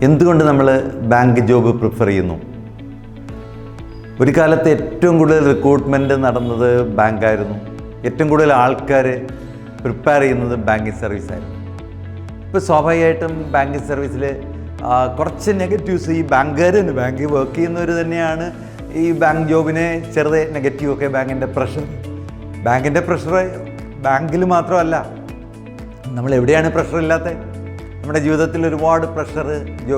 എന്തുകൊണ്ട് നമ്മൾ bank job prefer ചെയ്യുന്നു? ഒരു കാലത്ത് ഏറ്റവും കൂടുതൽ റിക്രൂട്ട്മെൻറ്റ് നടന്നത് ബാങ്കായിരുന്നു. ഏറ്റവും കൂടുതൽ ആൾക്കാർ പ്രിപ്പയർ ചെയ്യുന്നത് ബാങ്കിങ് സർവീസായിരുന്നു. ഇപ്പോൾ സ്വാഭാവികമായിട്ടും ബാങ്കിങ് സർവീസിൽ കുറച്ച് നെഗറ്റീവ്സ് ഈ ബാങ്കുകാർ തന്നെ, ബാങ്കിൽ വർക്ക് ചെയ്യുന്നവർ തന്നെയാണ് ഈ ബാങ്ക് ജോബിനെ ചെറുതെ നെഗറ്റീവൊക്കെ. ബാങ്കിൻ്റെ പ്രഷർ ബാങ്കിൽ മാത്രമല്ല, നമ്മൾ എവിടെയാണ് പ്രഷർ ഇല്ലാത്തത്? നമ്മുടെ ജീവിതത്തിൽ ഒരുപാട് പ്രഷർ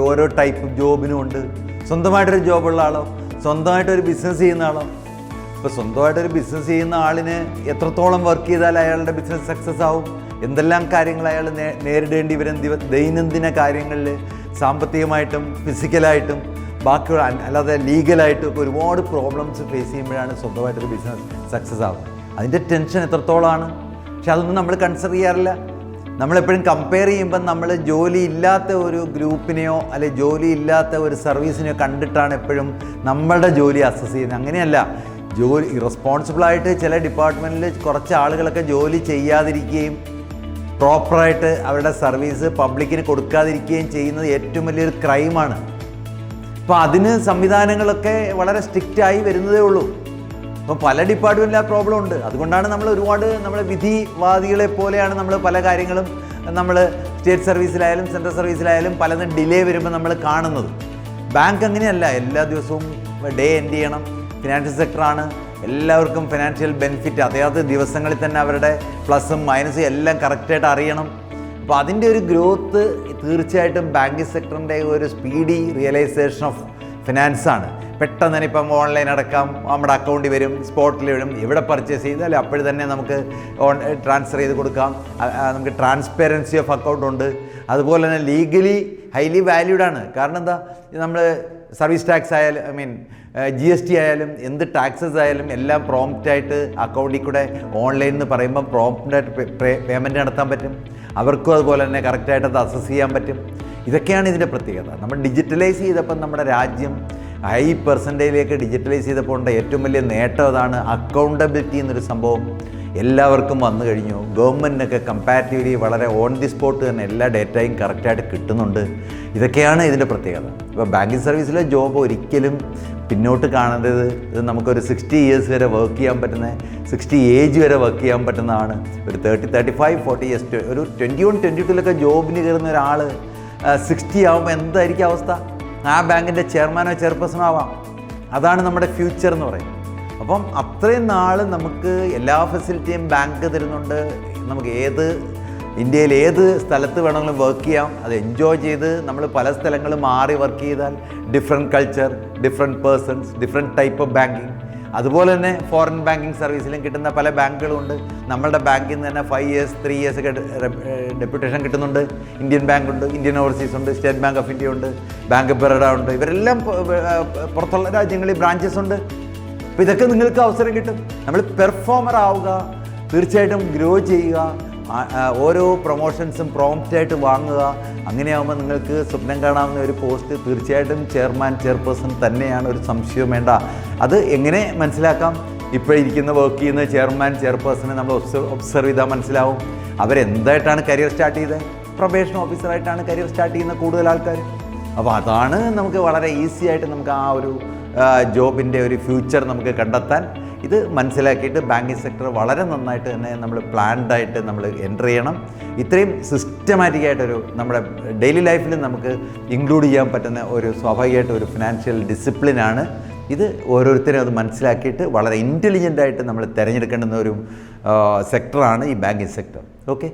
ഓരോ ടൈപ്പ് ജോബിനും ഉണ്ട്. സ്വന്തമായിട്ടൊരു ജോബുള്ള ആളോ, സ്വന്തമായിട്ടൊരു ബിസിനസ് ചെയ്യുന്ന ആളോ. ഇപ്പോൾ സ്വന്തമായിട്ടൊരു ബിസിനസ് ചെയ്യുന്ന ആളിന് എത്രത്തോളം വർക്ക് ചെയ്താൽ അയാളുടെ ബിസിനസ് സക്സസ് ആവും, എന്തെല്ലാം കാര്യങ്ങൾ അയാൾ നേരിടേണ്ടി വരും ദൈനംദിന കാര്യങ്ങളിൽ, സാമ്പത്തികമായിട്ടും ഫിസിക്കലായിട്ടും ബാക്കിയുള്ള അല്ലാതെ ലീഗലായിട്ടും ഒക്കെ ഒരുപാട് പ്രോബ്ലംസ് ഫേസ് ചെയ്യുമ്പോഴാണ് സ്വന്തമായിട്ടൊരു ബിസിനസ് സക്സസ് ആവുന്നത്. അതിൻ്റെ ടെൻഷൻ എത്രത്തോളമാണ്. പക്ഷെ അതൊന്നും നമ്മൾ കൺസിഡർ ചെയ്യാറില്ല. നമ്മളെപ്പോഴും കമ്പയർ ചെയ്യുമ്പം നമ്മൾ ജോലി ഇല്ലാത്ത ഒരു ഗ്രൂപ്പിനെയോ അല്ലെങ്കിൽ ജോലി ഇല്ലാത്ത ഒരു സർവീസിനെയോ കണ്ടിട്ടാണ് എപ്പോഴും നമ്മളുടെ ജോലി അസസ് ചെയ്യുന്നത്. അങ്ങനെയല്ല. ജോലി റെസ്പോൺസിബിളായിട്ട് ചില ഡിപ്പാർട്ട്മെൻറ്റിൽ കുറച്ച് ആളുകളൊക്കെ ജോലി ചെയ്യാതിരിക്കുകയും പ്രോപ്പറായിട്ട് അവരുടെ സർവീസ് പബ്ലിക്കിന് കൊടുക്കാതിരിക്കുകയും ചെയ്യുന്നത് ഏറ്റവും വലിയൊരു ക്രൈമാണ്. അപ്പോൾ അതിന് സംവിധാനങ്ങളൊക്കെ വളരെ സ്ട്രിക്റ്റായി വരുന്നതേ ഉള്ളൂ. അപ്പോൾ പല ഡിപ്പാർട്ട്മെൻറ്റിൽ ആ പ്രോബ്ലം ഉണ്ട്. അതുകൊണ്ടാണ് നമ്മൾ ഒരുപാട് വിധിവാദികളെ പോലെയാണ് നമ്മൾ പല കാര്യങ്ങളും നമ്മൾ സ്റ്റേറ്റ് സർവീസിലായാലും സെൻട്രൽ സർവീസിലായാലും പലതും ഡിലേ വരുമ്പോൾ നമ്മൾ കാണുന്നത്. ബാങ്ക് അങ്ങനെയല്ല. എല്ലാ ദിവസവും ഡേ എൻഡ് ചെയ്യണം. ഫിനാൻഷ്യൽ സെക്ടറാണ്. എല്ലാവർക്കും ഫിനാൻഷ്യൽ ബെനിഫിറ്റ് അതായത് ദിവസങ്ങളിൽ തന്നെ അവരുടെ പ്ലസും മൈനസും എല്ലാം കറക്റ്റായിട്ട് അറിയണം. അപ്പോൾ അതിൻ്റെ ഒരു ഗ്രോത്ത് തീർച്ചയായിട്ടും ബാങ്കിങ് സെക്ടറിൻ്റെ ഒരു സ്പീഡി റിയലൈസേഷൻ ഓഫ് ഫിനാൻസാണ്. പെട്ടെന്ന് തന്നെ ഇപ്പം ഓൺലൈൻ അടക്കാം, നമ്മുടെ അക്കൗണ്ടിൽ വരും, സ്പോട്ടിൽ വരും. എവിടെ പർച്ചേസ് ചെയ്താലും അപ്പോഴും തന്നെ നമുക്ക് ട്രാൻസ്ഫർ ചെയ്ത് കൊടുക്കാം. നമുക്ക് ട്രാൻസ്പെറൻസി ഓഫ് അക്കൗണ്ട് ഉണ്ട്. അതുപോലെ തന്നെ ലീഗലി ഹൈലി വാല്യൂഡാണ്. കാരണം എന്താ, നമ്മൾ സർവീസ് ടാക്സ് ആയാലും GST ആയാലും എന്ത് ടാക്സസ് ആയാലും എല്ലാം പ്രോംപ്റ്റായിട്ട് അക്കൗണ്ടിൽ കൂടെ ഓൺലൈൻ എന്ന് പറയുമ്പോൾ പ്രോംപ്റ്റായിട്ട് പേയ്മെൻറ്റ് നടത്താൻ പറ്റും. അവർക്കും അതുപോലെ തന്നെ കറക്റ്റായിട്ട് അത് അസസ് ചെയ്യാൻ പറ്റും. ഇതൊക്കെയാണ് ഇതിൻ്റെ പ്രത്യേകത. നമ്മൾ ഡിജിറ്റലൈസ് ചെയ്തപ്പം നമ്മുടെ രാജ്യം ഹൈ പെർസെൻറ്റേജിലേക്ക് ഡിജിറ്റലൈസ് ചെയ്തപ്പോൾ ഉണ്ട് ഏറ്റവും വലിയ നേട്ടം അതാണ്. അക്കൗണ്ടബിലിറ്റി എന്നൊരു സംഭവം എല്ലാവർക്കും വന്നു കഴിഞ്ഞു. ഗവൺമെൻറ്റിനൊക്കെ കമ്പാരിറ്റീവ്ലി വളരെ ഓൺ ദി സ്പോട്ട് തന്നെ എല്ലാ ഡേറ്റയും കറക്റ്റായിട്ട് കിട്ടുന്നുണ്ട്. ഇതൊക്കെയാണ് ഇതിൻ്റെ പ്രത്യേകത. ഇപ്പോൾ ബാങ്കിങ് സർവീസിലെ ജോബ് ഒരിക്കലും പിന്നോട്ട് കാണേണ്ടത്. ഇത് നമുക്കൊരു 60 ഇയേഴ്സ് വരെ വർക്ക് ചെയ്യാൻ പറ്റുന്ന, 60 ഏജ് വരെ വർക്ക് ചെയ്യാൻ പറ്റുന്നതാണ്. ഒരു 30, 35, 40 ഇയേഴ്സ്, ഒരു 21, 22 ജോബിന് കയറുന്ന ഒരാൾ 60 ആകുമ്പോൾ എന്തായിരിക്കും അവസ്ഥ? ആ ബാങ്കിൻ്റെ ചെയർമാനോ ചെയർപേഴ്സണോ ആവാം. അതാണ് നമ്മുടെ ഫ്യൂച്ചർ എന്ന് പറയുന്നത്. അപ്പം അത്രയും നാൾ നമുക്ക് എല്ലാ ഫെസിലിറ്റിയും ബാങ്ക് തരുന്നുണ്ട്. നമുക്ക് ഇന്ത്യയിൽ ഏത് സ്ഥലത്ത് വേണമെങ്കിലും വർക്ക് ചെയ്യാം. അത് എൻജോയ് ചെയ്ത് നമ്മൾ പല സ്ഥലങ്ങളും മാറി വർക്ക് ചെയ്താൽ different culture, different persons, different type of banking. അതുപോലെ തന്നെ ഫോറിൻ ബാങ്കിങ് സർവീസിലും കിട്ടുന്ന പല ബാങ്കുകളുണ്ട്. നമ്മളുടെ ബാങ്കിൽ നിന്ന് തന്നെ 5 ഇയേഴ്സ് 3 ഇയേഴ്സ് ഒക്കെ ഡെപ്യൂട്ടേഷൻ കിട്ടുന്നുണ്ട്. ഇന്ത്യൻ ബാങ്ക് ഉണ്ട്, ഇന്ത്യൻ ഓവർസീസ് ഉണ്ട്, സ്റ്റേറ്റ് ബാങ്ക് ഓഫ് ഇന്ത്യ ഉണ്ട്, ബാങ്ക് ഓഫ് ബറോഡ ഉണ്ട്. ഇവരെല്ലാം പുറത്തുള്ള രാജ്യങ്ങളിൽ ബ്രാഞ്ചസ് ഉണ്ട്. അപ്പോൾ ഇതൊക്കെ നിങ്ങൾക്ക് അവസരം കിട്ടും. നമ്മൾ പെർഫോമർ ആവുക, തീർച്ചയായിട്ടും ഗ്രോ ചെയ്യുക, ഓരോ പ്രൊമോഷൻസും പ്രോംപ്റ്റായിട്ട് വാങ്ങുക. അങ്ങനെയാകുമ്പോൾ നിങ്ങൾക്ക് സ്വപ്നം കാണാവുന്ന ഒരു പോസ്റ്റ് തീർച്ചയായിട്ടും ചെയർമാൻ ചെയർപേഴ്സൺ തന്നെയാണ്, ഒരു സംശയവും വേണ്ട. അത് എങ്ങനെ മനസ്സിലാക്കാം? ഇപ്പോഴിരിക്കുന്ന വർക്ക് ചെയ്യുന്ന ചെയർമാൻ ചെയർപേഴ്സണെ നമ്മൾ ഒബ്സർവ് ചെയ്താൽ മനസ്സിലാവും. അവരെന്തായിട്ടാണ് കരിയർ സ്റ്റാർട്ട് ചെയ്തത്? പ്രൊബേഷൻ ഓഫീസറായിട്ടാണ് കരിയർ സ്റ്റാർട്ട് ചെയ്യുന്ന കൂടുതൽ ആൾക്കാർ. അപ്പോൾ അതാണ് നമുക്ക് വളരെ ഈസി ആയിട്ട് നമുക്ക് ആ ഒരു ജോബിൻ്റെ ഒരു ഫ്യൂച്ചർ നമുക്ക് കണ്ടെത്താൻ. ഇത് മനസ്സിലാക്കിയിട്ട് ബാങ്കിങ് സെക്ടർ വളരെ നന്നായിട്ട് തന്നെ നമ്മൾ പ്ലാൻഡായിട്ട് നമ്മൾ എൻ്റർ ചെയ്യണം. ഇത്രയും സിസ്റ്റമാറ്റിക്കായിട്ടൊരു നമ്മുടെ ഡെയിലി ലൈഫിൽ നമുക്ക് ഇൻക്ലൂഡ് ചെയ്യാൻ പറ്റുന്ന ഒരു സ്വാഭാവികമായിട്ട് ഒരു ഫിനാൻഷ്യൽ ഡിസിപ്ലിനാണ് ഇത്. ഓരോരുത്തരും അത് മനസ്സിലാക്കിയിട്ട് വളരെ ഇൻ്റലിജൻ്റായിട്ട് നമ്മൾ തിരഞ്ഞെടുക്കേണ്ടുന്ന ഒരു സെക്ടറാണ് ഈ ബാങ്കിങ് സെക്ടർ. ഓക്കെ.